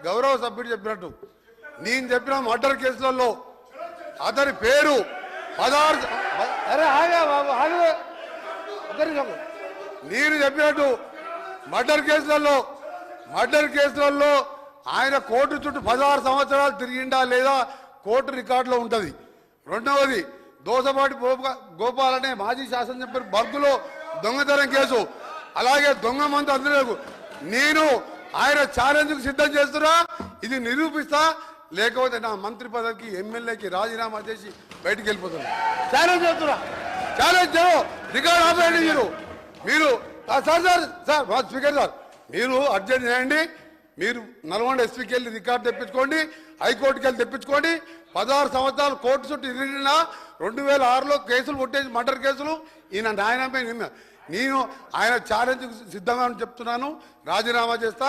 గౌరవ సభ్యుడు చెప్పినట్టు నేను చెప్పిన మర్డర్ కేసులలో అతని పేరు 16 నేను చెప్పినట్టు మర్డర్ కేసులలో ఆయన కోర్టు చుట్టూ 16 సంవత్సరాలు తిరిగిండా లేదా కోర్టు రికార్డులో ఉంటుంది. రెండవది దోసపాటి గోపాల్ అనే మాజీ శాసనసభ్యుడు బర్గులో దొంగతనం కేసు, అలాగే దొంగ మందు అందరూ నేను ఆయన ఛాలెంజ్కు సిద్ధం చేస్తున్నా. ఇది నిరూపిస్తా, లేకపోతే నా మంత్రి పదవికి ఎమ్మెల్యేకి రాజీనామా చేసి బయటికి వెళ్ళిపోతున్నా. ఛాలెంజ్ చేస్తున్నా, ఛాలెంజ్ రికార్డు ఆపేయండి. మీరు సార్ స్పీకర్ సార్ మీరు అర్జెంట్ చేయండి. మీరు నల్గొండ ఎస్పీకి వెళ్ళి రికార్డు తెప్పించుకోండి, హైకోర్టుకి వెళ్ళి తెప్పించుకోండి. 16 సంవత్సరాలు కోర్టు చుట్టూ తిరిగిన 2006లో కేసులు కొట్టేసి మర్డర్ కేసులు ఈయన నాయనమే. నేను ఆయన ఛాలెంజ్ సిద్ధంగా చెప్తున్నాను, రాజీనామా చేస్తా.